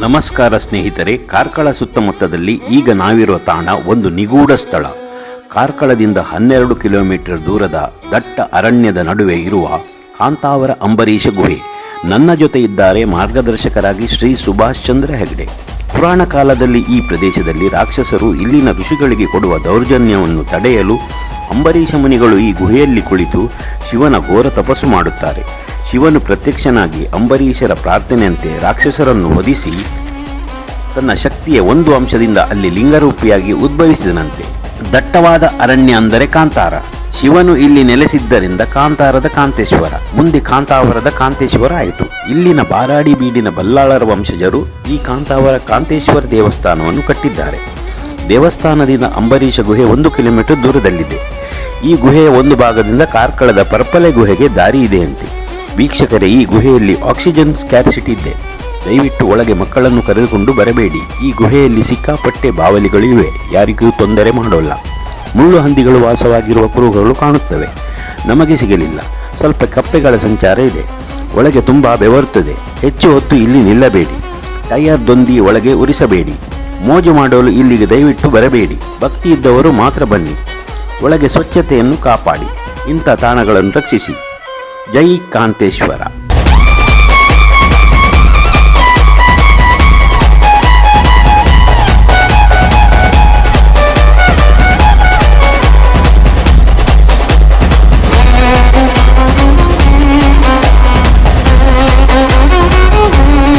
ನಮಸ್ಕಾರ ಸ್ನೇಹಿತರೆ, ಕಾರ್ಕಳ ಸುತ್ತಮುತ್ತದಲ್ಲಿ ಈಗ ನಾವಿರುವ ತಾಣ ಒಂದು ನಿಗೂಢ ಸ್ಥಳ. ಕಾರ್ಕಳದಿಂದ 12 ಕಿಲೋಮೀಟರ್ ದೂರದ ದಟ್ಟ ಅರಣ್ಯದ ನಡುವೆ ಇರುವ ಕಾಂತಾವರ ಅಂಬರೀಷ ಗುಹೆ. ನನ್ನ ಜೊತೆ ಇದ್ದಾರೆ ಮಾರ್ಗದರ್ಶಕರಾಗಿ ಶ್ರೀ ಸುಭಾಷ್ ಚಂದ್ರ ಹೆಗ್ಡೆ. ಪುರಾಣ ಕಾಲದಲ್ಲಿ ಈ ಪ್ರದೇಶದಲ್ಲಿ ರಾಕ್ಷಸರು ಇಲ್ಲಿನ ಋಷಿಗಳಿಗೆ ಕೊಡುವ ದೌರ್ಜನ್ಯವನ್ನು ತಡೆಯಲು ಅಂಬರೀಷ ಮುನಿಗಳು ಈ ಗುಹೆಯಲ್ಲಿ ಕುಳಿತು ಶಿವನ ಘೋರ ತಪಸ್ಸು ಮಾಡುತ್ತಾರೆ. ಶಿವನು ಪ್ರತ್ಯಕ್ಷನಾಗಿ ಅಂಬರೀಷರ ಪ್ರಾರ್ಥನೆಯಂತೆ ರಾಕ್ಷಸರನ್ನು ವಧಿಸಿ ತನ್ನ ಶಕ್ತಿಯ ಒಂದು ಅಂಶದಿಂದ ಅಲ್ಲಿ ಲಿಂಗರೂಪಿಯಾಗಿ ಉದ್ಭವಿಸಿದನಂತೆ. ದಟ್ಟವಾದ ಅರಣ್ಯ ಅಂದರೆ ಕಾಂತಾರ. ಶಿವನು ಇಲ್ಲಿ ನೆಲೆಸಿದ್ದರಿಂದ ಕಾಂತಾರದ ಕಾಂತೇಶ್ವರ, ಮುಂದೆ ಕಾಂತಾವರದ ಕಾಂತೇಶ್ವರ ಆಯಿತು. ಇಲ್ಲಿನ ಬಾರಾಡಿ ಬೀಡಿನ ಬಲ್ಲಾಳರ ವಂಶಜರು ಈ ಕಾಂತಾವರ ಕಾಂತೇಶ್ವರ ದೇವಸ್ಥಾನವನ್ನು ಕಟ್ಟಿದ್ದಾರೆ. ದೇವಸ್ಥಾನದಿಂದ ಅಂಬರೀಷ ಗುಹೆ 1 ಕಿಲೋಮೀಟರ್ ದೂರದಲ್ಲಿದೆ. ಈ ಗುಹೆಯ ಒಂದು ಭಾಗದಿಂದ ಕಾರ್ಕಳದ ಪರ್ಪಲೆ ಗುಹೆಗೆ ದಾರಿ ಇದೆಯಂತೆ. ವೀಕ್ಷಕರೇ, ಈ ಗುಹೆಯಲ್ಲಿ ಆಕ್ಸಿಜನ್ ಸ್ಕ್ಯಾರ್ಸಿಟಿ ಇದೆ. ದಯವಿಟ್ಟು ಒಳಗೆ ಮಕ್ಕಳನ್ನು ಕರೆದುಕೊಂಡು ಬರಬೇಡಿ. ಈ ಗುಹೆಯಲ್ಲಿ ಸಿಕ್ಕಾಪಟ್ಟೆ ಬಾವಲಿಗಳು ಇವೆ, ಯಾರಿಗೂ ತೊಂದರೆ ಮಾಡೋಲ್ಲ. ಮುಳ್ಳು ಹಂದಿಗಳು ವಾಸವಾಗಿರುವ ಕುರುಹುಗಳು ಕಾಣುತ್ತವೆ, ನಮಗೆ ಸಿಗಲಿಲ್ಲ. ಸ್ವಲ್ಪ ಕಪ್ಪೆಗಳ ಸಂಚಾರ ಇದೆ. ಒಳಗೆ ತುಂಬ ಬೆವರುತ್ತದೆ. ಹೆಚ್ಚು ಹೊತ್ತು ಇಲ್ಲಿ ನಿಲ್ಲಬೇಡಿ. ಟೈರ್ ದೊಂದಿ ಒಳಗೆ ಉರಿಸಬೇಡಿ. ಮೋಜು ಮಾಡಲು ಇಲ್ಲಿಗೆ ದಯವಿಟ್ಟು ಬರಬೇಡಿ. ಭಕ್ತಿ ಇದ್ದವರು ಮಾತ್ರ ಬನ್ನಿ. ಒಳಗೆ ಸ್ವಚ್ಛತೆಯನ್ನು ಕಾಪಾಡಿ. ಇಂಥ ತಾಣಗಳನ್ನು ರಕ್ಷಿಸಿ. ಜೈ ಕಾಂತೇಶ್ವರ.